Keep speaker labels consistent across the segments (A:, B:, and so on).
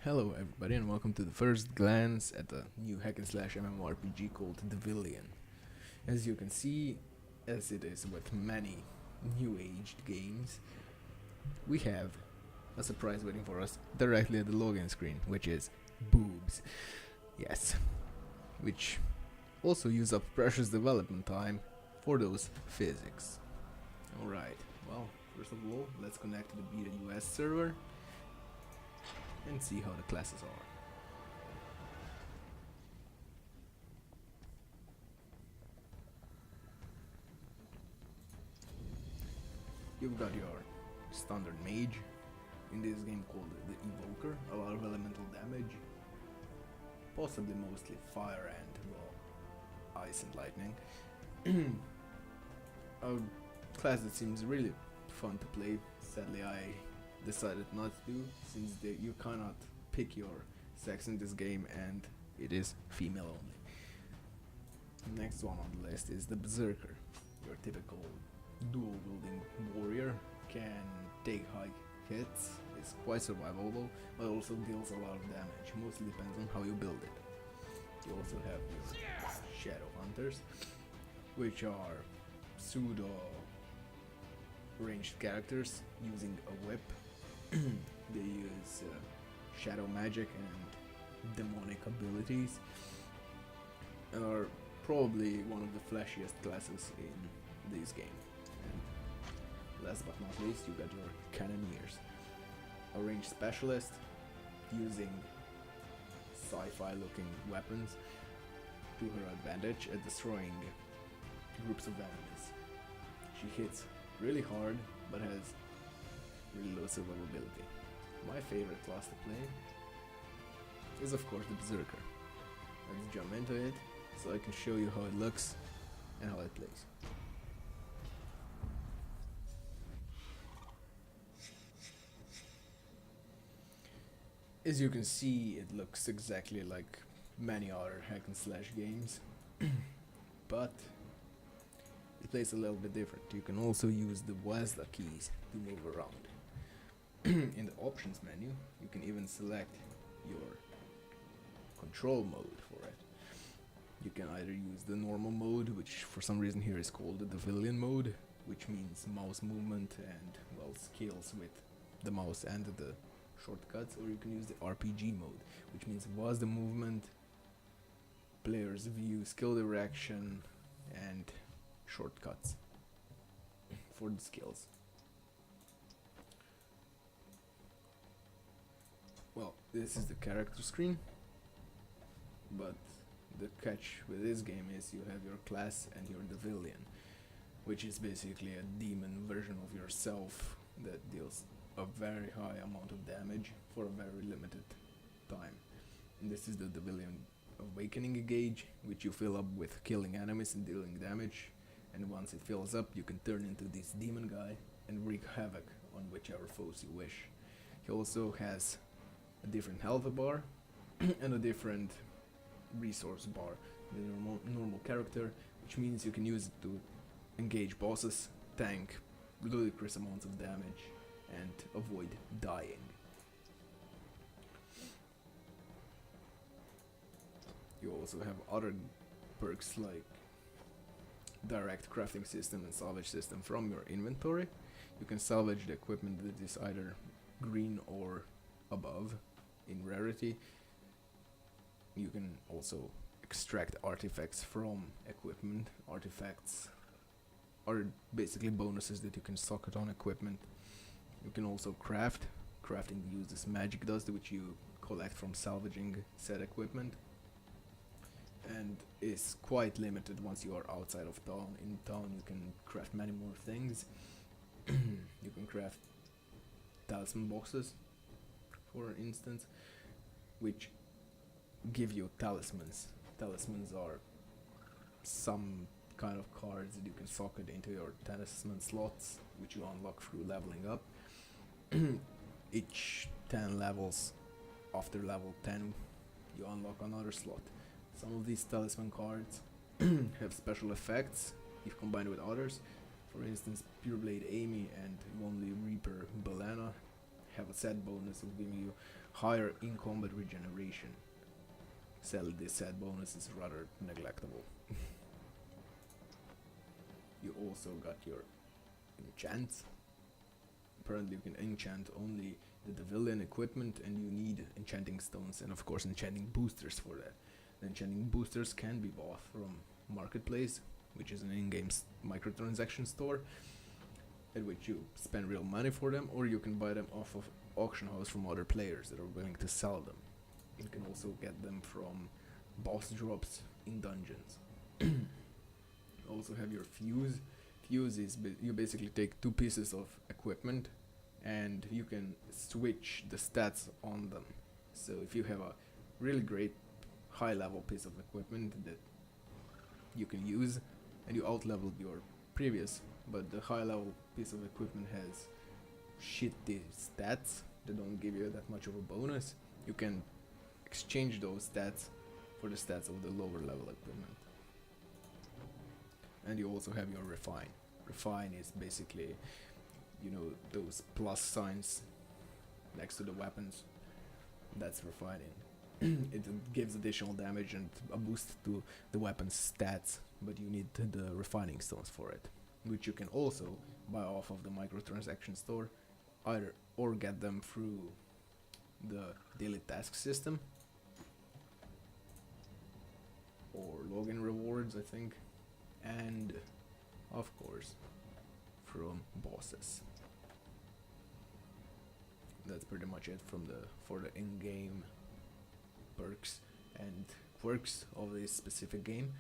A: Hello everybody and welcome to the first glance at the new hack and slash MMORPG called Devilian. As you can see, as it is with many new aged games, we have a surprise waiting for us directly at the login screen, which is boobs. Yes, which also use up precious development time for those physics. Alright, well, first of all, let's connect to the Beta US server and see how the classes are. You've got your standard mage in this game called the Evoker, a lot of elemental damage, possibly mostly fire and, well, ice and lightning. A class that seems really fun to play. Sadly, I decided not to, since you cannot pick your sex in this game and it is female only. Next one on the list is the Berserker, your typical dual wielding warrior, can take high hits, is quite survivable, but also deals a lot of damage, mostly depends on how you build it. You also have your Shadow Hunters, which are pseudo ranged characters using a whip. They use shadow magic and demonic abilities, and are probably one of the flashiest classes in this game. And last but not least, you got your Cannoneers, a ranged specialist using sci-fi looking weapons to her advantage at destroying groups of enemies. She hits really hard but has really low survivability. My favorite class to play is of course the Berserker. Let's jump into it so I can show you how it looks and how it plays. As you can see, it looks exactly like many other hack and slash games, but it plays a little bit different. You can also use the WASD keys to move around. In the options menu, you can even select your control mode for it. You can either use the normal mode, which for some reason here is called the Devilian mode, which means mouse movement and, well, skills with the mouse and the shortcuts, or you can use the RPG mode, which means was the movement, player's view, skill direction, and shortcuts for the skills. Well, this is the character screen, but the catch with this game is you have your class and your Devilian, which is basically a demon version of yourself that deals a very high amount of damage for a very limited time. And this is the Devilian Awakening gauge, which you fill up with killing enemies and dealing damage, and once it fills up you can turn into this demon guy and wreak havoc on whichever foes you wish. He also has a different health bar and a different resource bar than your normal character, which means you can use it to engage bosses, tank ludicrous amounts of damage, and avoid dying. You also have other perks like direct crafting system and salvage system from your inventory. You can salvage the equipment that is either green or above in rarity. You can also extract artifacts from equipment. Artifacts are basically bonuses that you can socket on equipment. You can also craft. Crafting uses magic dust, which you collect from salvaging said equipment, and is quite limited once you are outside of town. In town you can craft many more things. You can craft talisman boxes, for instance, which give you talismans. Talismans are some kind of cards that you can socket into your talisman slots, which you unlock through leveling up. Each 10 levels, after level 10, you unlock another slot. Some of these talisman cards have special effects if combined with others. For instance, Pureblade Amy and Only Reaper Belana have a set bonus of giving you higher in-combat regeneration. Sadly, this sad bonus is rather neglectable. You also got your enchants. Apparently you can enchant only the Devilian equipment, and you need enchanting stones and of course enchanting boosters for that. The enchanting boosters can be bought from Marketplace, which is an in-game microtransaction store, at which you spend real money for them, or you can buy them off of auction house from other players that are willing to sell them. You can also get them from boss drops in dungeons. Also have your fuse. Fuse is you basically take two pieces of equipment and you can switch the stats on them. So if you have a really great high level piece of equipment that you can use and you out-leveled your previous, but the high level piece of equipment has shitty stats that don't give you that much of a bonus, you can exchange those stats for the stats of the lower level equipment. And you also have your refine. Refine is basically, you know, those plus signs next to the weapons. That's refining. It gives additional damage and a boost to the weapon's stats, but you need the refining stones for it, which you can also buy off of the microtransaction store, either or get them through the daily task system or login rewards, I think, and of course from bosses. That's pretty much it for the in-game perks and quirks of this specific game.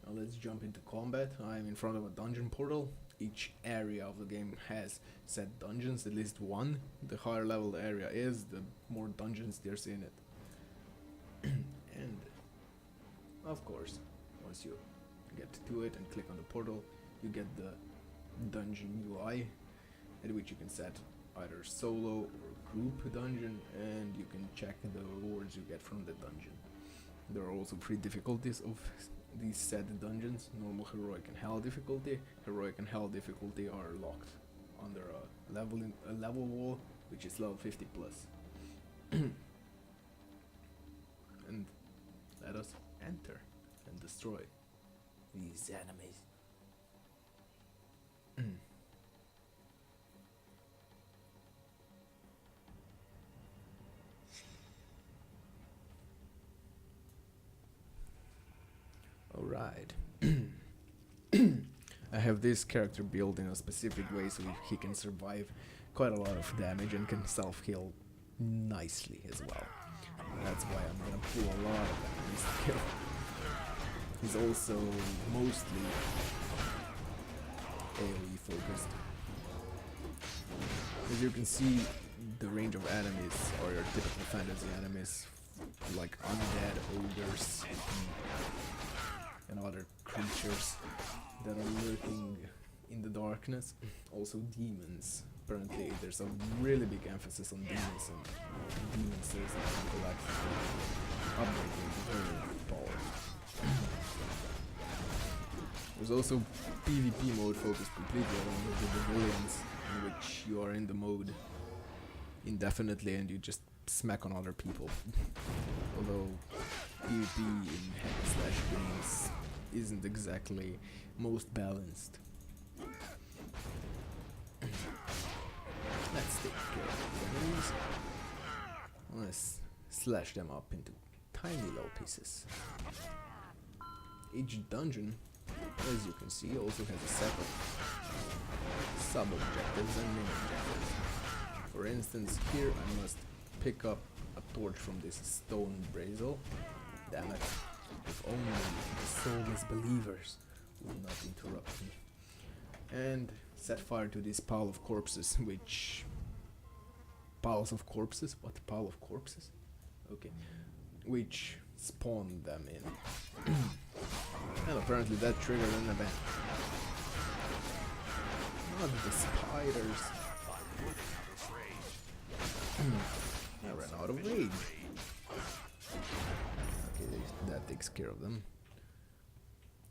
A: Now let's jump into combat. I'm in front of a dungeon portal. Each area of the game has set dungeons, at least one. The higher level the area is, the more dungeons there's in it. And of course, once you get to it and click on the portal, you get the dungeon UI, at which you can set either solo or group dungeon, and you can check the rewards you get from the dungeon. There are also 3 difficulties of these set dungeons: normal, heroic, and hell difficulty. Heroic and hell difficulty are locked under a level wall, which is level 50 plus. And let us enter and destroy these enemies. Alright. I have this character built in a specific way so he can survive quite a lot of damage and can self-heal nicely as well. That's why I'm gonna pull a lot of enemies to kill. He's also mostly AoE focused. As you can see, the range of enemies are your typical fantasy enemies, like undead, ogres, and other creatures that are lurking in the darkness. Also demons. Apparently there's a really big emphasis on demons, and demon souls that you can collect to upgrade your power. There's also PvP mode focused completely around the Devilians, in which you are in the mode indefinitely and you just smack on other people. Although PvP in hack/slash games isn't exactly most balanced. Let's take care of the enemies. Let's slash them up into tiny little pieces. Each dungeon, as you can see, also has a set of sub-objectives and main-objectives. For instance, here I must pick up a torch from this stone braziel. Damn it. If only the soulless believers would not interrupt me. And set fire to this pile of corpses, which... Piles of corpses? What? Pile of corpses? Okay. Which spawned them in. And apparently that triggered an event. Not the spiders. I ran out of rage. Okay, that takes care of them.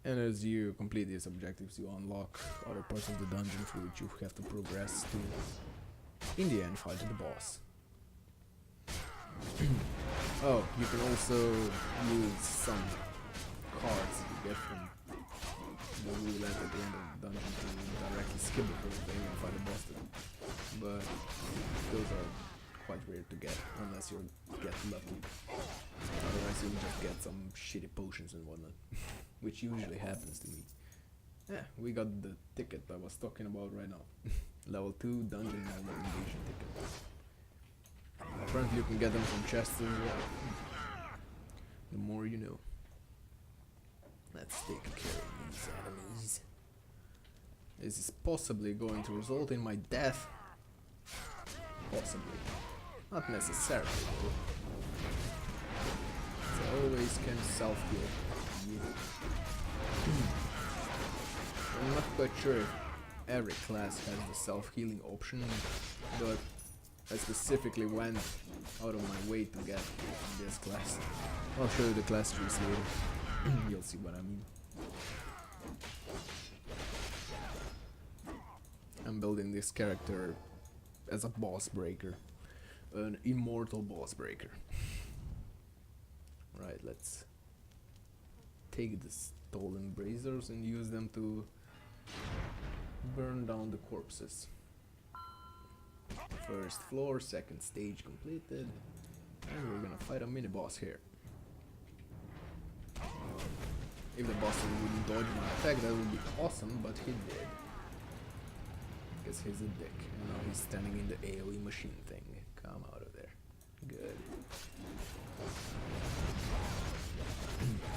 A: And as you complete these objectives, you unlock other parts of the dungeon through which you have to progress to, in the end, fight the boss. Oh, you can also use some cards you get from the roulette at the end of the dungeon to directly skip the whole thing and fight a boss then. But those are quite rare to get unless you get lucky. Otherwise you'll just get some shitty potions and whatnot, which usually happens to me. Yeah, we got the ticket I was talking about right now. Level 2 dungeon level invasion ticket. Apparently you can get them from chests as well. The more you know. Let's take care of these enemies. This is possibly going to result in my death. Possibly. Not necessarily though. I always can self-heal. I'm not quite sure if every class has the self-healing option, but I specifically went out of my way to get this class. I'll show you the class trees later. You'll see what I mean. I'm building this character as a boss breaker. An immortal boss breaker. Right, let's take the stolen braziers and use them to burn down the corpses. First floor, second stage completed, and we're gonna fight a mini boss here. If the boss wouldn't dodge my attack, that would be awesome, but he did. Guess he's a dick, and now he's standing in the AoE machine thing. Come out of there. Good.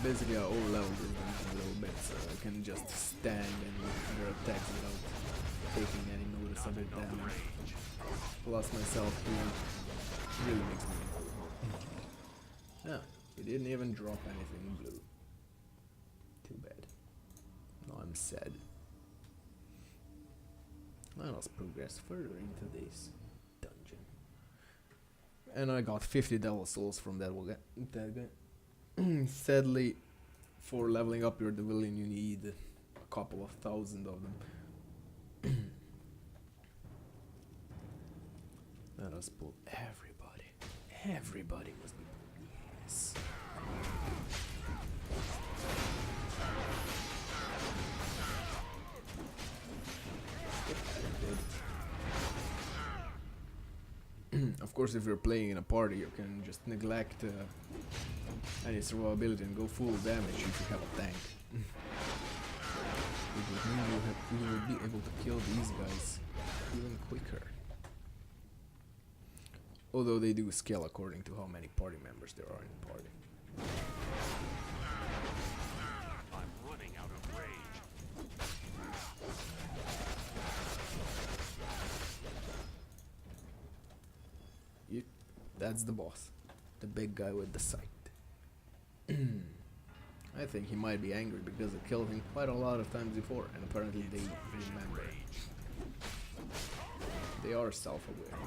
A: Basically I overleveled this dungeon a little bit, so I can just stand and their attacks without taking any notice of their damage. Plus myself here really makes me happy. Ah, he didn't even drop anything blue. Too bad. Now I'm sad. Now let's progress further into this dungeon. And I got 50 devil souls from that guy. Sadly, for leveling up your Devilian you need a couple of thousand of them. Let us pull everybody. Everybody must be pulled. Yes. Of course, if you're playing in a party, you can just neglect any survivability and go full damage if you have a tank. It would mean you will be able to kill these guys even quicker. Although they do scale according to how many party members there are in the party.
B: I'm running out of rage.
A: That's the boss. The big guy with the sight. I think he might be angry because I killed him quite a lot of times before, and apparently they remember. They are self-aware.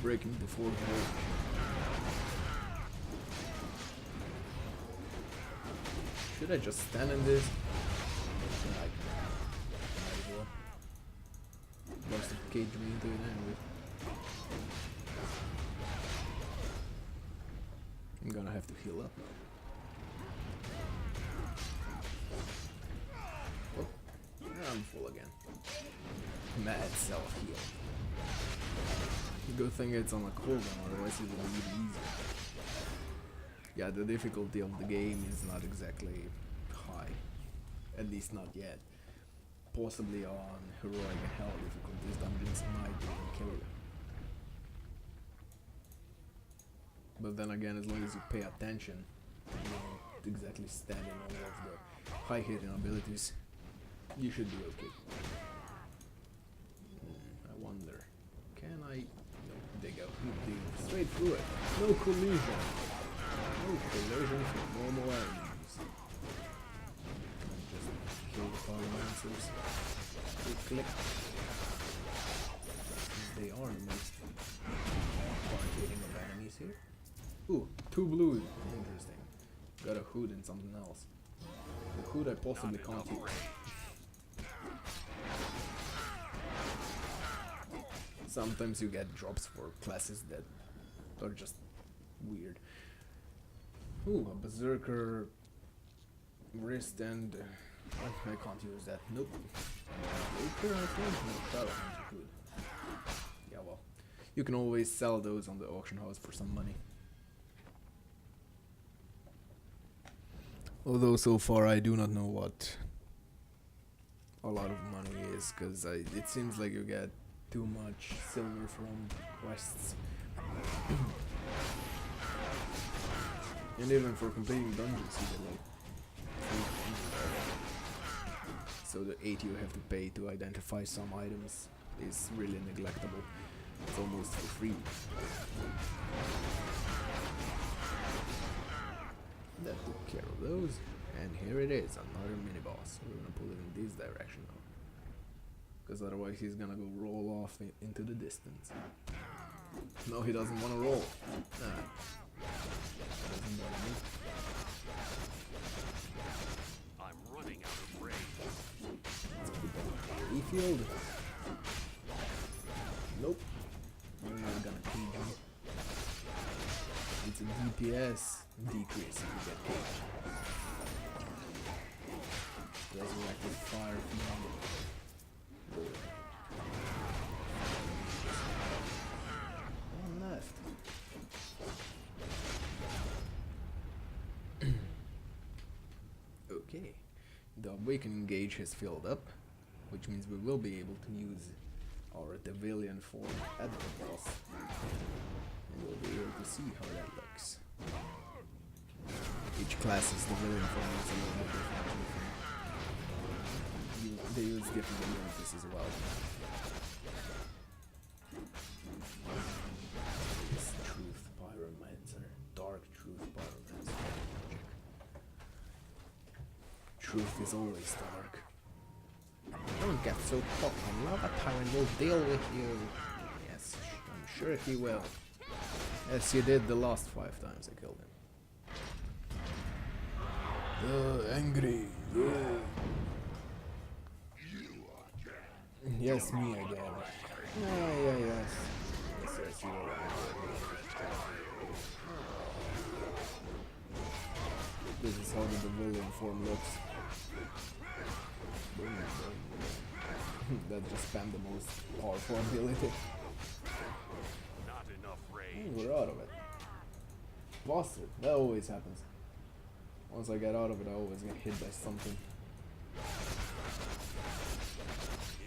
A: Breaking the fourth wall. Should I just stand in this? Might as well. Must have caged me into it anyway. I'm gonna have to heal up now. Oh, I'm full again. Mad self-heal. Good thing it's on a cooldown, otherwise it would be even easier. Yeah, the difficulty of the game is not exactly high. At least not yet. Possibly on heroic and hell difficulties, dungeons might even kill you. But then again, as long as you pay attention, you don't exactly stand in all of the high hitting abilities, you should be okay. I wonder, can I dig out? Dig straight through it. No collision. No collision for normal enemies. Can I just kill the polymancers? Click. They are the most hard hitting of enemies here. Ooh, 2 blues. Interesting. Got a hood and something else. The hood I possibly can't use. Sometimes you get drops for classes that are just weird. Ooh, a berserker wrist and I can't use that. Nope. Later, I think. No, Shadow Hunter could. Yeah, well, you can always sell those on the auction house for some money. Although so far I do not know what a lot of money is, because it seems like you get too much silver from quests. And even for completing dungeons you get like 3 so the 8 you have to pay to identify some items is really neglectable. It's almost for free. That took care of those. And here it is, another mini boss. We're gonna pull it in this direction now, because otherwise he's gonna go roll off into the distance. No, he doesn't want to roll. Nah. Doesn't bother me.
B: I'm running out of range.
A: Let's put that on the field. Nope. You're not gonna cage me. It's a DPS decrease if you get caged. Resurrected fire from one left. Okay, the awakening gauge has filled up, which means we will be able to use our Devilian form at the boss, and we'll be able to see how that looks. Each class's Devilian form is a little bit different. They use different abilities as well. This Truth Pyromancer, Dark Truth Pyromancer. Truth is always dark. Don't get so cocky. Lava Tyrant will deal with you. Yes, I'm sure he will. As he did the last 5 times I killed him. Angry. Yes, me again. Yes. Yes, you are. This is how the Devilian form looks. That just spammed the most powerful ability.
B: Not enough range.
A: We're out of it. Lost it. That always happens. Once I get out of it, I always get hit by something.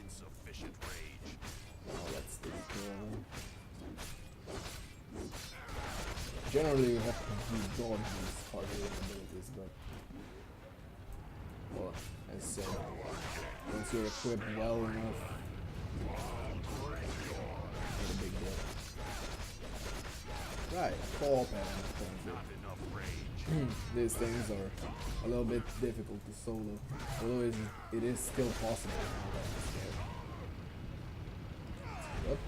B: Insufficient rage.
A: Oh, that's the problem. Generally, you have to do dodge these hard abilities, but well, as said, once you're equipped well enough, it's a big deal. Right, co-op
B: Not enough range.
A: These things are a little bit difficult to solo, although it is still possible. Yep.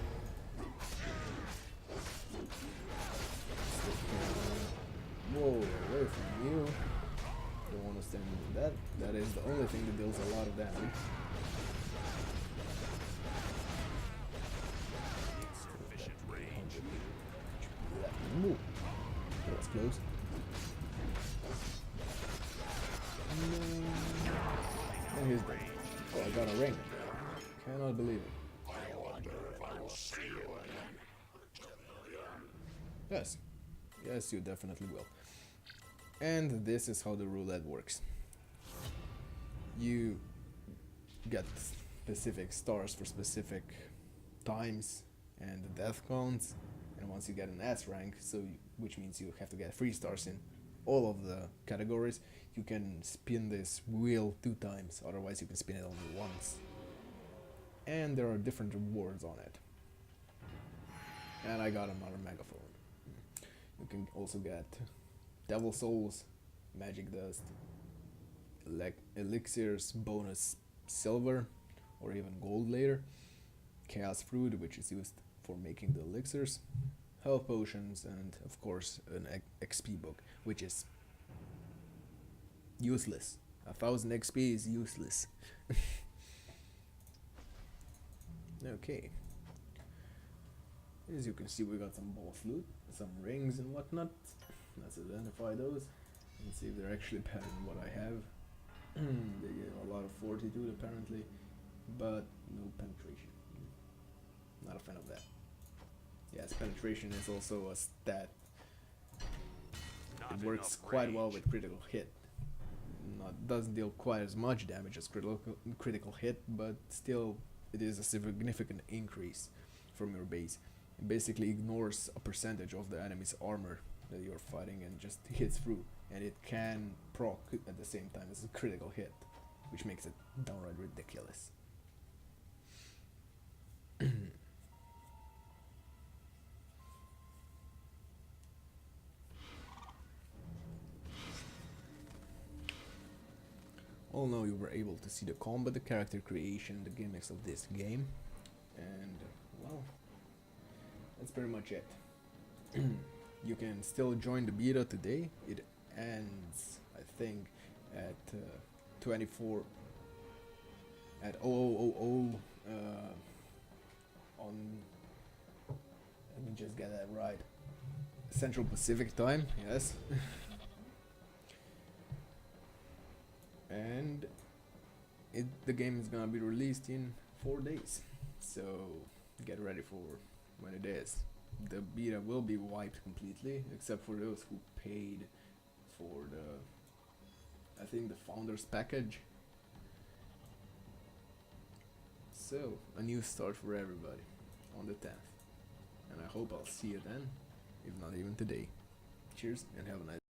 A: Whoa, away from you. Don't want to stand in that. That is the only thing that deals a lot of damage.
B: Insufficient range.
A: Move. That was close. And he's dead. Oh, I got a ring. Cannot believe it. Yes. Yes, you definitely will. And this is how the roulette works. You get specific stars for specific times and the death counts, and once you get an S rank, which means you have to get 3 stars in all of the categories, you can spin this wheel 2 times, otherwise you can spin it only once. And there are different rewards on it. And I got another megaphone. You can also get Devil Souls, Magic Dust, Elixirs, bonus silver, or even gold later, Chaos Fruit, which is used for making the elixirs, health potions, and of course an XP book, which is useless. 1000 XP is useless. Okay. As you can see, we got some boss loot, some rings and whatnot. Let's identify those and see if they're actually better than what I have. They get a lot of fortitude apparently, but no penetration. Not a fan of that. Yes, penetration is also a stat. It works quite well with critical hit. Doesn't deal quite as much damage as critical hit, but still it is a significant increase from your base. It basically ignores a percentage of the enemy's armor that you're fighting and just hits through, and it can proc at the same time as a critical hit, which makes it downright ridiculous. All know you were able to see the combat, the character creation, the gimmicks of this game, and well, that's pretty much it. You can still join the beta today. It ends, I think, at 24 at 0000 on, let me just get that right, Central Pacific time, yes. And the game is gonna be released in 4 days, so get ready for when it is. The beta will be wiped completely, except for those who paid for the, I think, the founders package. So a new start for everybody on the 10th, and I hope I'll see you then, if not even today. Cheers and have a nice